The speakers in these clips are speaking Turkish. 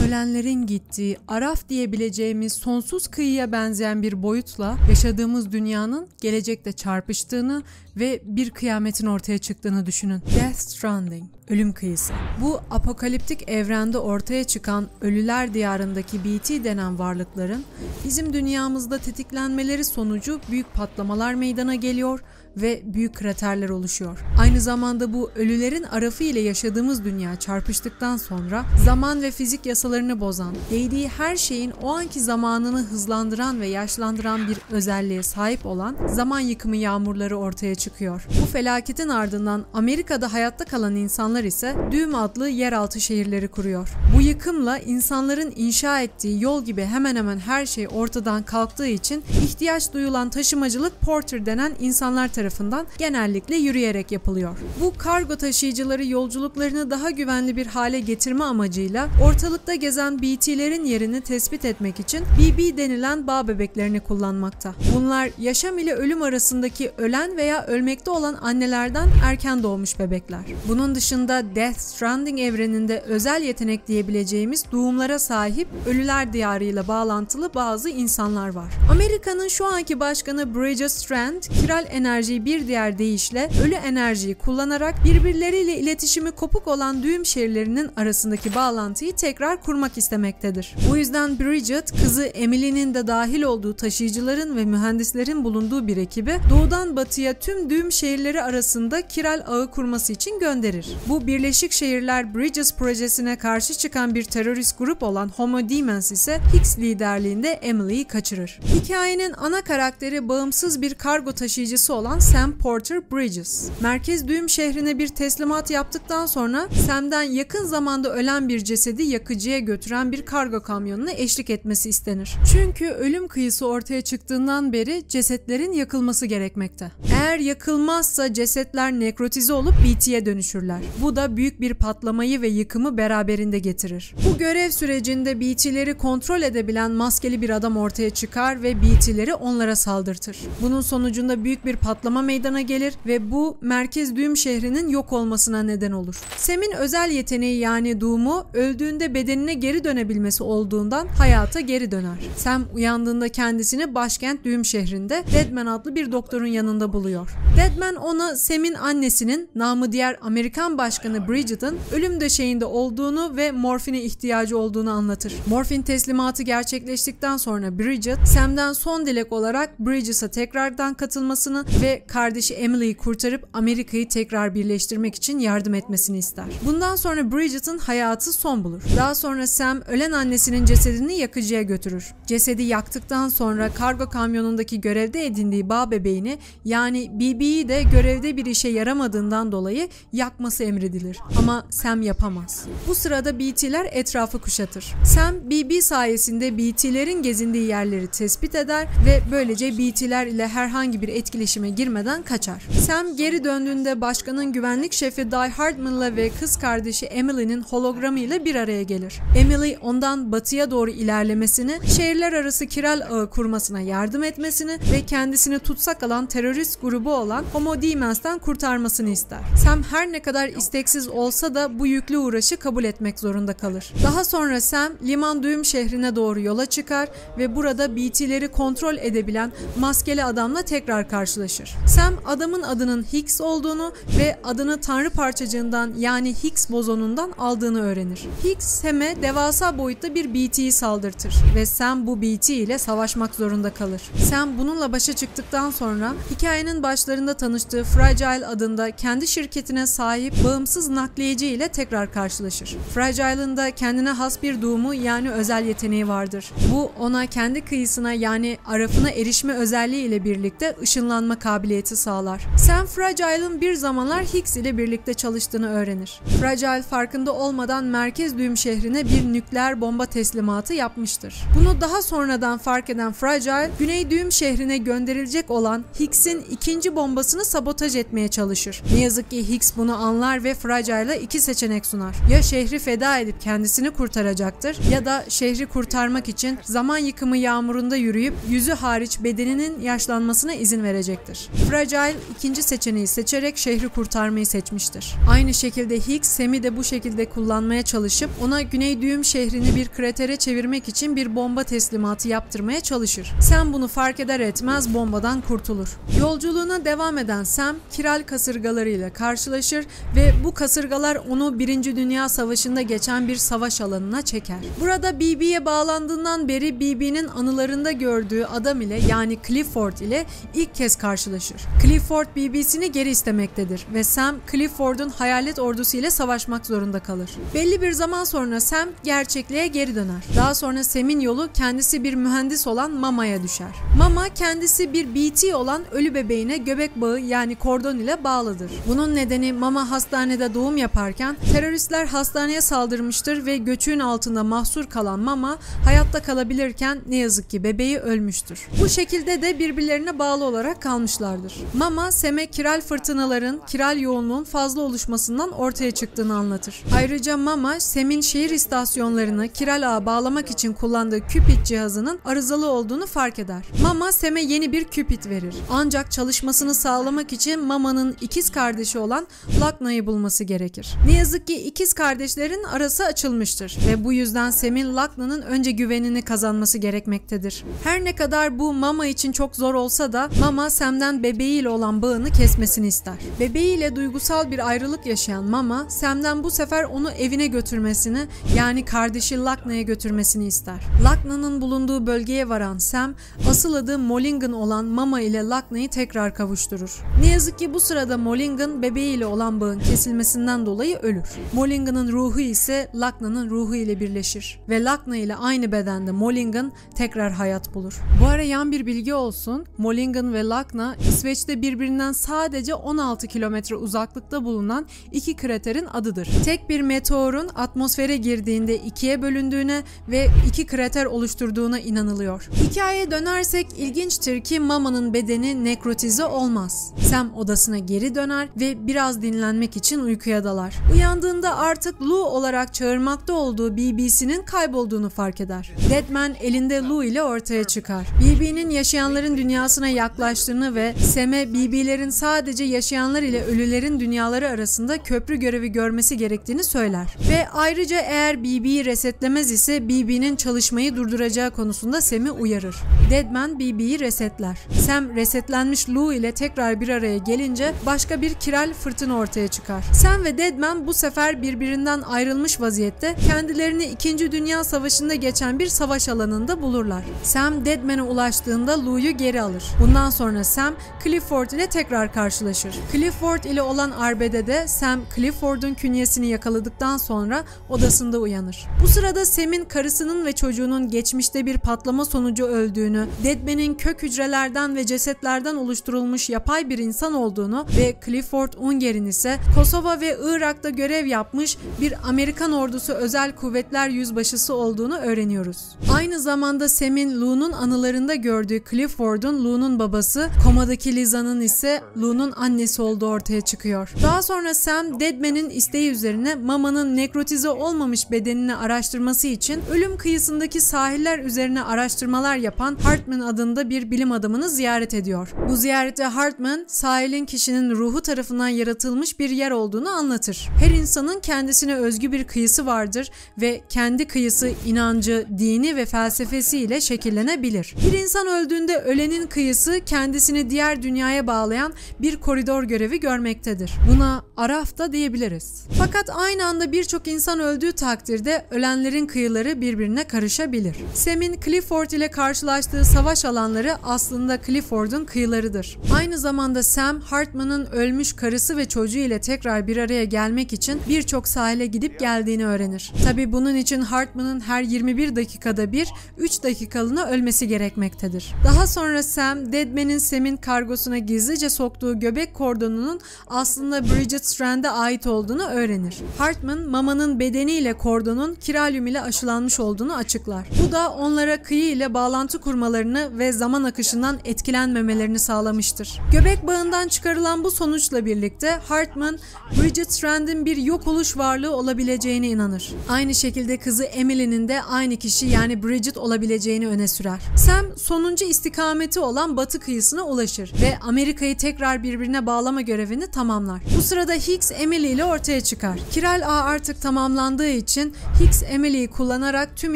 Ölenlerin gittiği, Araf diyebileceğimiz sonsuz kıyıya benzeyen bir boyutla yaşadığımız dünyanın gelecekte çarpıştığını ve bir kıyametin ortaya çıktığını düşünün. Death Stranding, ölüm kıyısı. Bu apokaliptik evrende ortaya çıkan ölüler diyarındaki BT denen varlıkların bizim dünyamızda tetiklenmeleri sonucu büyük patlamalar meydana geliyor ve büyük kraterler oluşuyor. Aynı zamanda bu ölülerin arafı ile yaşadığımız dünya çarpıştıktan sonra zaman ve fizik yasalarını bozan, değdiği her şeyin o anki zamanını hızlandıran ve yaşlandıran bir özelliğe sahip olan zaman yıkımı yağmurları ortaya çıkıyor. Bu felaketin ardından Amerika'da hayatta kalan insanlar ise Düğüm adlı yeraltı şehirleri kuruyor. Bu yıkımla insanların inşa ettiği yol gibi hemen hemen her şey ortadan kalktığı için ihtiyaç duyulan taşımacılık porter denen insanlar tarafından genellikle yürüyerek yapılıyor. Bu kargo taşıyıcıları yolculuklarını daha güvenli bir hale getirme amacıyla ortalıkta gezen BT'lerin yerini tespit etmek için BB denilen bağ bebeklerini kullanmakta. Bunlar yaşam ile ölüm arasındaki ölen veya ölmekte olan annelerden erken doğmuş bebekler. Bunun dışında Death Stranding evreninde özel yetenek diyebileceğimiz doğumlara sahip ölüler diyarıyla bağlantılı bazı insanlar var. Amerika'nın şu anki başkanı Bridget Strand, kiral enerjiyi bir diğer deyişle ölü enerjiyi kullanarak birbirleriyle iletişimi kopuk olan düğüm şehirlerinin arasındaki bağlantıyı tekrar kurmak istemektedir. Bu yüzden Bridget, kızı Emily'nin de dahil olduğu taşıyıcıların ve mühendislerin bulunduğu bir ekibi doğudan batıya tüm düğüm şehirleri arasında kiral ağı kurması için gönderir. Bu Birleşik Şehirler Bridges projesine karşı çıkan bir terörist grup olan Homo Demens ise Hicks liderliğinde Emily'yi kaçırır. Hikayenin ana karakteri bağımsız bir kargo taşıyıcısı olan Sam Porter Bridges. Merkez düğüm şehrine bir teslimat yaptıktan sonra Sam'den yakın zamanda ölen bir cesedi yakıcıya götüren bir kargo kamyonuna eşlik etmesi istenir. Çünkü ölüm kıyısı ortaya çıktığından beri cesetlerin yakılması gerekmekte. Eğer yakılmazsa cesetler nekrotize olup BT'ye dönüşürler. Bu da büyük bir patlamayı ve yıkımı beraberinde getirir. Bu görev sürecinde BT'leri kontrol edebilen maskeli bir adam ortaya çıkar ve BT'leri onlara saldırtır. Bunun sonucunda büyük bir patlama meydana gelir ve bu merkez düğüm şehrinin yok olmasına neden olur. Sam'in özel yeteneği yani doğumu öldüğünde bedenine geri dönebilmesi olduğundan hayata geri döner. Sam uyandığında kendisini başkent düğüm şehrinde Deadman adlı bir doktorun yanında buluyor. Deadman ona Sam'in annesinin, namı diğer Amerikan başkanı Bridget'ın ölüm döşeğinde olduğunu ve morfine ihtiyacı olduğunu anlatır. Morfin teslimatı gerçekleştikten sonra Bridget, Sam'den son dilek olarak Bridges'a tekrardan katılmasını ve kardeşi Emily'yi kurtarıp Amerika'yı tekrar birleştirmek için yardım etmesini ister. Bundan sonra Bridget'ın hayatı son bulur. Daha sonra Sam ölen annesinin cesedini yakıcıya götürür. Cesedi yaktıktan sonra kargo kamyonundaki görevde edindiği bağ bebeğini yani BB'yi de görevde bir işe yaramadığından dolayı yakması emredilir. Ama Sam yapamaz. Bu sırada BT'ler etrafı kuşatır. Sam BB sayesinde BT'lerin gezindiği yerleri tespit eder ve böylece BT'ler ile herhangi bir etkileşime girmeden kaçar. Sam geri döndüğünde başkanın güvenlik şefi Die Hardman'la ve kız kardeşi Emily'nin hologramıyla bir araya gelir. Emily ondan batıya doğru ilerlemesini, şehirler arası kiral ağı kurmasına yardım etmesini ve kendisini tutsak alan terörist grubu olan Homo Demens'ten kurtarmasını ister. Sam her ne kadar isteksiz olsa da bu yüklü uğraşı kabul etmek zorunda kalır. Daha sonra Sam liman düğüm şehrine doğru yola çıkar ve burada BT'leri kontrol edebilen maskeli adamla tekrar karşılaşır. Sam adamın adının Higgs olduğunu ve adını tanrı parçacığından yani Higgs bozonundan aldığını öğrenir. Higgs Sam'e devasa boyutta bir BT'yi saldırtır ve Sam bu BT ile savaşmak zorunda kalır. Sam bununla başa çıktıktan sonra hikayenin başlarında tanıştığı Fragile adında kendi şirketine sahip bağımsız nakliyeci ile tekrar karşılaşır. Fragile'ın da kendine has bir doğumu yani özel yeteneği vardır. Bu ona kendi kıyısına yani arafına erişme özelliği ile birlikte ışınlanma kabiliyeti sağlar. Sam Fragile'ın bir zamanlar Higgs ile birlikte çalıştığını öğrenir. Fragile farkında olmadan merkez düğüm şehrine bir nükleer bomba teslimatı yapmıştır. Bunu daha sonradan fark eden Fragile, Güney düğüm şehrine gönderilecek olan Higgs'in ikinci bombasını sabotaj etmeye çalışır. Ne yazık ki Higgs bunu anlar ve Fragile'a iki seçenek sunar. Ya şehri feda edip kendisini kurtaracaktır ya da şehri kurtarmak için zaman yıkımı yağmurunda yürüyüp yüzü hariç bedeninin yaşlanmasına izin verecektir. Fragile ikinci seçeneği seçerek şehri kurtarmayı seçmiştir. Aynı şekilde Higgs Sam'i de bu şekilde kullanmaya çalışıp ona Güney Güney Düğüm şehrini bir kratere çevirmek için bir bomba teslimatı yaptırmaya çalışır. Sam bunu fark eder etmez bombadan kurtulur. Yolculuğuna devam eden Sam, kiral kasırgalarıyla karşılaşır ve bu kasırgalar onu 1. Dünya Savaşı'nda geçen bir savaş alanına çeker. Burada BB'ye bağlandığından beri BB'nin anılarında gördüğü adam ile, yani Clifford ile ilk kez karşılaşır. Clifford BB'sini geri istemektedir ve Sam, Clifford'un hayalet ordusu ile savaşmak zorunda kalır. Belli bir zaman sonra Sam gerçekliğe geri döner. Daha sonra Sam'in yolu kendisi bir mühendis olan Mama'ya düşer. Mama kendisi bir BT olan ölü bebeğine göbek bağı, yani kordon ile bağlıdır. Bunun nedeni Mama hastanede doğum yaparken teröristler hastaneye saldırmıştır ve göçüğün altında mahsur kalan Mama hayatta kalabilirken ne yazık ki bebeği ölmüştür. Bu şekilde de birbirlerine bağlı olarak kalmışlardır. Mama, Sam'e kiral fırtınaların, kiral yoğunluğun fazla oluşmasından ortaya çıktığını anlatır. Ayrıca Mama, Sam'in şehir istasyonlarını kiral ağa bağlamak için kullandığı Cupid cihazının arızalı olduğunu fark eder. Mama, Sam'e yeni bir Cupid verir. Ancak çalışmasını sağlamak için Mama'nın ikiz kardeşi olan Lachna'yı bulması gerekir. Ne yazık ki ikiz kardeşlerin arası açılmıştır ve bu yüzden Sam'in Lachna'nın önce güvenini kazanması gerekmektedir. Her ne kadar bu Mama için çok zor olsa da Mama, Sam'den bebeğiyle olan bağını kesmesini ister. Bebeğiyle duygusal bir ayrılık yaşayan Mama, Sam'den bu sefer onu evine götürmesini, yani kardeşi Lachna'ya götürmesini ister. Lachna'nın bulunduğu bölgeye varan Sam, asıl adı Mulligan olan Mama ile Lachna'yı tekrar kavuşturur. Ne yazık ki bu sırada Mulligan bebeğiyle olan bağın kesilmesinden dolayı ölür. Mulligan'ın ruhu ise Lachna'nın ruhu ile birleşir ve Lachna ile aynı bedende Mulligan tekrar hayat bulur. Bu ara yan bir bilgi olsun, Mulligan ve Lachna İsveç'te birbirinden sadece 16 kilometre uzaklıkta bulunan iki kraterin adıdır. Tek bir meteorun atmosfere girdiğinde ikiye bölündüğüne ve iki krater oluşturduğuna inanılıyor. Hikayeye dönersek ilginçtir ki Mama'nın bedeni nekrotize olmaz. Sam odasına geri döner ve biraz dinlenmek için uykuya dalar. Uyandığında artık Lou olarak çağırmakta olduğu BB'sinin kaybolduğunu fark eder. Deadman elinde Lou ile ortaya çıkar. BB'nin yaşayanların dünyasına yaklaştığını ve Sam'e BB'lerin sadece yaşayanlar ile ölülerin dünyaları arasında köprü görevi görmesi gerektiğini söyler. Ve ayrıca eğer BB'yi resetlemez ise BB'nin çalışmayı durduracağı konusunda Sam'i uyarır. Deadman BB'yi resetler. Sam resetlenmiş Lou ile tekrar bir araya gelince başka bir kiral fırtına ortaya çıkar. Sam ve Deadman bu sefer birbirinden ayrılmış vaziyette kendilerini 2. Dünya Savaşı'nda geçen bir savaş alanında bulurlar. Sam Deadman'e ulaştığında Lou'yu geri alır. Bundan sonra Sam Clifford ile tekrar karşılaşır. Clifford ile olan arbedede Sam Clifford'un künyesini yakaladıktan sonra odasında uyanır. Bu sırada Sam'in karısının ve çocuğunun geçmişte bir patlama sonucu öldüğünü, Deadman'in kök hücrelerden ve cesetlerden oluşturulmuş yapay bir insan olduğunu ve Clifford Unger'in ise Kosova ve Irak'ta görev yapmış bir Amerikan ordusu özel kuvvetler yüzbaşısı olduğunu öğreniyoruz. Aynı zamanda Sam'in Lou'nun anılarında gördüğü Clifford'un Lou'nun babası, komadaki Liza'nın ise Lou'nun annesi olduğu ortaya çıkıyor. Daha sonra Sam, Deadman'in isteği üzerine Mama'nın nekrotize olmamış bedenini araştırması için ölüm kıyısındaki sahiller üzerine araştırmalar yapan Hartman adında bir bilim adamını ziyaret ediyor. Bu ziyarette Hartman, sahilin kişinin ruhu tarafından yaratılmış bir yer olduğunu anlatır. Her insanın kendisine özgü bir kıyısı vardır ve kendi kıyısı inancı, dini ve felsefesiyle şekillenebilir. Bir insan öldüğünde ölenin kıyısı kendisini diğer dünyaya bağlayan bir koridor görevi görmektedir. Buna Araf da diyebiliriz. Fakat aynı anda birçok insan öldüğü takdirde ölenlerin kıyıları birbirine karışabilir. Sam'in Clifford ile karşılaştığı savaş alanları aslında Clifford'un kıyılarıdır. Aynı zamanda Sam, Hartman'ın ölmüş karısı ve çocuğu ile tekrar bir araya gelmek için birçok sahile gidip geldiğini öğrenir. Tabi bunun için Hartman'ın her 21 dakikada bir 3 dakikalığına ölmesi gerekmektedir. Daha sonra Sam, Deadman'in Sam'in kargosuna gizlice soktuğu göbek kordonunun aslında Bridget Strand'e ait olduğunu öğrenir. Hartman, Mama'nın bedeniyle kordonun kiralyum ile aşılanmış olduğunu açıklar. Bu da onlara kıyı ile bağlantı kurmalarını ve zaman akışından etkilenmemelerini sağlamıştır. Göbek bağından çıkarılan bu sonuçla birlikte Hartman, Bridget Strand'in bir yok oluş varlığı olabileceğine inanır. Aynı şekilde kızı Emily'nin de aynı kişi yani Bridget olabileceğini öne sürer. Sam, sonuncu istikameti olan batı kıyısına ulaşır ve Amerika'yı tekrar birbirine bağlama görevini tamamlar. Bu sırada Hicks Emily ile ortaya çıkar. Kiral Ağ artık tamamlandığı için için Hicks Emily'yi kullanarak tüm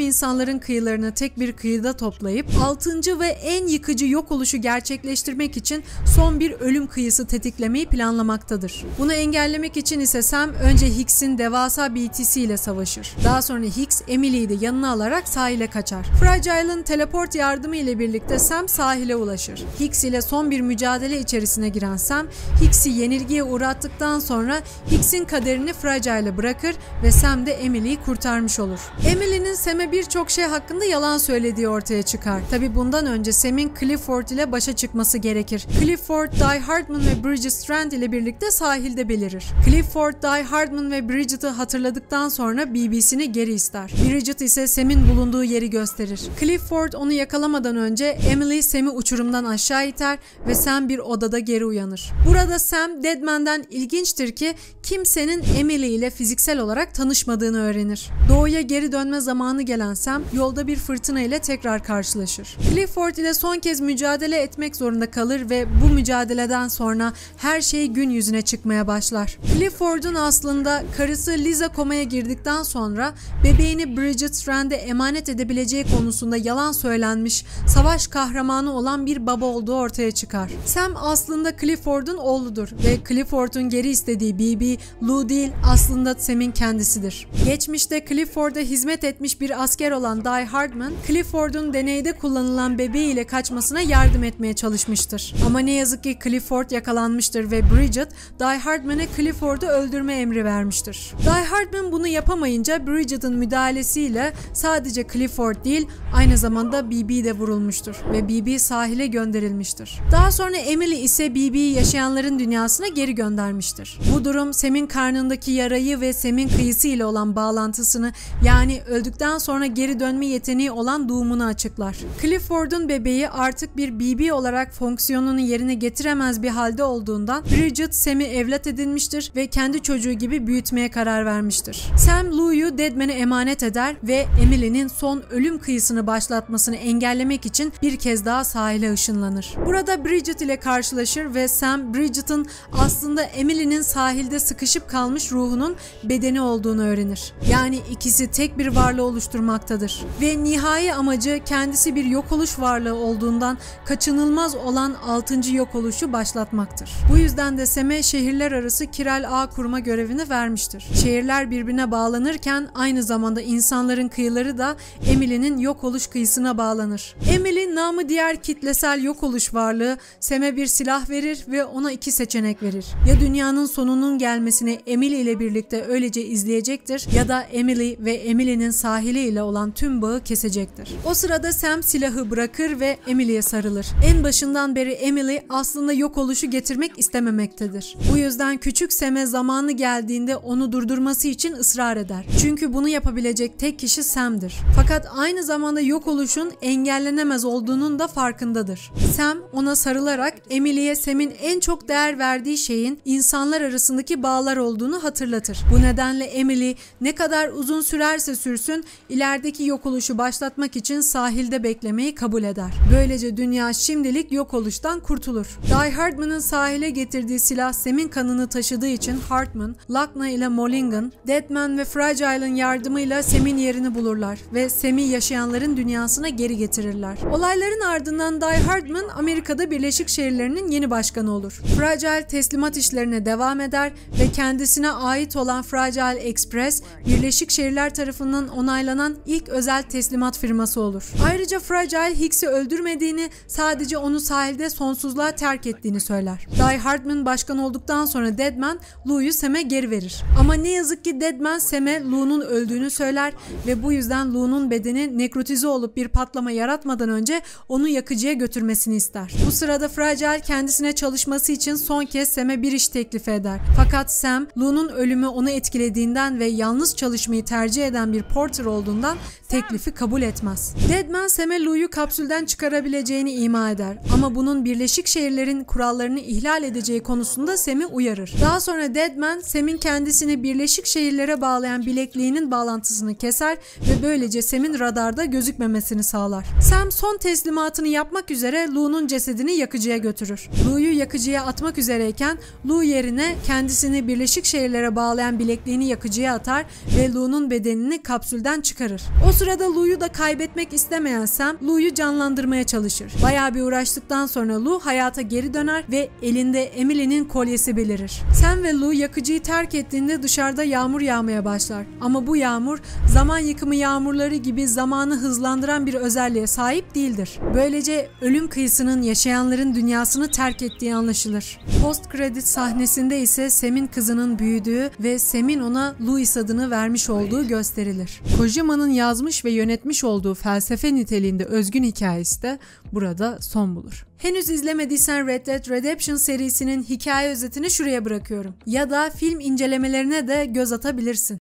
insanların kıyılarını tek bir kıyıda toplayıp 6. ve en yıkıcı yok oluşu gerçekleştirmek için son bir ölüm kıyısı tetiklemeyi planlamaktadır. Bunu engellemek için ise Sam önce Hicks'in devasa BTC ile savaşır. Daha sonra Hicks Emily'yi de yanına alarak sahile kaçar. Fragile'ın teleport yardımı ile birlikte Sam sahile ulaşır. Hicks ile son bir mücadele içerisine giren Sam, Hicks'i yenilgiye uğrattıktan sonra Hicks'in kaderini Fragile'e bırakır ve Sam de Emily'yi kurtarmış olur. Emily'nin Sam'e birçok şey hakkında yalan söylediği ortaya çıkar. Tabi bundan önce Sam'in Clifford ile başa çıkması gerekir. Clifford, Die Hardman ve Bridget Strand ile birlikte sahilde belirir. Clifford, Die Hardman ve Bridget'ı hatırladıktan sonra BB'sini geri ister. Bridget ise Sam'in bulunduğu yeri gösterir. Clifford onu yakalamadan önce Emily Sam'i uçurumdan aşağı iter ve Sam bir odada geri uyanır. Burada Sam, Deadman'den ilginçtir ki kimsenin Emily ile fiziksel olarak tanışmadığını öğrenir. Doğuya geri dönme zamanı gelen Sam, yolda bir fırtına ile tekrar karşılaşır. Clifford ile son kez mücadele etmek zorunda kalır ve bu mücadeleden sonra her şey gün yüzüne çıkmaya başlar. Clifford'un aslında karısı Liza komaya girdikten sonra bebeğini Bridget Strand'e emanet edebileceği konusunda yalan söylenmiş, savaş kahramanı olan bir baba olduğu ortaya çıkar. Sam aslında Clifford'un oğludur ve Clifford'un geri istediği BB, Lou değil, aslında Sam'in kendisidir. Geçmişte Clifford'a hizmet etmiş bir asker olan Die Hardman, Clifford'un deneyde kullanılan bebeğiyle kaçmasına yardım etmeye çalışmıştır. Ama ne yazık ki Clifford yakalanmıştır ve Bridget, Die Hardman'e Clifford'u öldürme emri vermiştir. Die Hardman bunu yapamayınca Bridget'ın müdahalesiyle sadece Clifford değil, aynı zamanda BB de vurulmuştur ve BB sahile gönderilmiştir. Daha sonra Emily ise BB'yi yaşayanların dünyasına geri göndermiştir. Bu durum Sam'in karnındaki yarayı ve Sam'in kıyısı ile olan bağlantısını, yani öldükten sonra geri dönme yeteneği olan doğumunu açıklar. Clifford'un bebeği artık bir BB olarak fonksiyonunu yerine getiremez bir halde olduğundan Bridget Sam'i evlat edinmiştir ve kendi çocuğu gibi büyütmeye karar vermiştir. Sam Lou'yu Deadman'e emanet eder ve Emily'nin son ölüm kıyısını başlatmasını engellemek için bir kez daha sahile ışınlanır. Burada Bridget ile karşılaşır ve Sam, Bridget'ın aslında Emily'nin sahilde sıkışıp kalmış ruhunun bedeni olduğunu öğrenir. Yani ikisi tek bir varlığı oluşturmaktadır. Ve nihai amacı kendisi bir yok oluş varlığı olduğundan kaçınılmaz olan 6. yok oluşu başlatmaktır. Bu yüzden de Sam'e şehirler arası kiral ağ kurma görevini vermiştir. Şehirler birbirine bağlanırken aynı zamanda insanların kıyıları da Emily'nin yok oluş kıyısına bağlanır. Emily, namı diğer kitlesel yok oluş varlığı, Sam'e bir silah verir ve ona 2 seçenek verir. Ya dünyanın sonunun gelmesini Emily ile birlikte öylece izleyecektir ya da Emily ve Emily'nin sahili ile olan tüm bağı kesecektir. O sırada Sam silahı bırakır ve Emily'ye sarılır. En başından beri Emily aslında yok oluşu getirmek istememektedir. Bu yüzden küçük Sam'e zamanı geldiğinde onu durdurması için ısrar eder. Çünkü bunu yapabilecek tek kişi Sam'dir. Fakat aynı zamanda yok oluşun engellenemez olduğunun da farkındadır. Sam ona sarılarak Emily'ye Sam'in en çok değer verdiği şeyin insanlar arasındaki bağlar olduğunu hatırlatır. Bu nedenle Emily ne kadar uzun sürerse sürsün ilerideki yok oluşu başlatmak için sahilde beklemeyi kabul eder. Böylece dünya şimdilik yok oluştan kurtulur. Die Hardman'ın sahile getirdiği silah Sam'in kanını taşıdığı için Hartman, Lochner ile Mulligan, Deadman ve Fragile'ın yardımıyla Sam'in yerini bulurlar ve Sam'i yaşayanların dünyasına geri getirirler. Olayların ardından Die Hardman Amerika'da Birleşik Şehirlerinin yeni başkanı olur. Fragile teslimat işlerine devam eder ve kendisine ait olan Fragile Express, Birleşik Şehirler tarafından onaylanan ilk özel teslimat firması olur. Ayrıca Fragile Hicks'i öldürmediğini, sadece onu sahilde sonsuzluğa terk ettiğini söyler. Die Hardman başkan olduktan sonra Deadman, Lou'yu Sam'e geri verir. Ama ne yazık ki Deadman Sam'e Lou'nun öldüğünü söyler ve bu yüzden Lou'nun bedeni nekrotize olup bir patlama yaratmadan önce onu yakıcıya götürmesini ister. Bu sırada Fragile kendisine çalışması için son kez Sam'e bir iş teklifi eder. Fakat Sam, Lou'nun ölümü onu etkilediğinden ve yalnız çalışmayı tercih eden bir porter olduğundan teklifi kabul etmez. Deadman Sam'e Lou'yu kapsülden çıkarabileceğini ima eder ama bunun Birleşik Şehirlerin kurallarını ihlal edeceği konusunda Sam'i uyarır. Daha sonra Deadman, Sam'in kendisini Birleşik Şehirlere bağlayan bilekliğinin bağlantısını keser ve böylece Sam'in radarda gözükmemesini sağlar. Sam son teslimatını yapmak üzere Lou'nun cesedini yakıcıya götürür. Lou'yu yakıcıya atmak üzereyken Lou yerine kendisini Birleşik Şehirlere bağlayan bilekliğini yakıcıya atar ve Lu'nun bedenini kapsülden çıkarır. O sırada Lu'yu da kaybetmek istemeyen Sam, Lu'yu canlandırmaya çalışır. Bayağı bir uğraştıktan sonra Lu hayata geri döner ve elinde Emily'nin kolyesi belirir. Sam ve Lu yakıcıyı terk ettiğinde dışarıda yağmur yağmaya başlar. Ama bu yağmur zaman yıkımı yağmurları gibi zamanı hızlandıran bir özelliğe sahip değildir. Böylece ölüm kıyısının yaşayanların dünyasını terk ettiği anlaşılır. Post credit sahnesinde ise Sam'in kızının büyüdüğü ve Sam'in ona Louis adını vermiş olduğu gösterilir. Kojima'nın yazmış ve yönetmiş olduğu felsefe niteliğinde özgün hikayesi de burada son bulur. Henüz izlemediysen Red Dead Redemption serisinin hikaye özetini şuraya bırakıyorum. Ya da film incelemelerine de göz atabilirsin.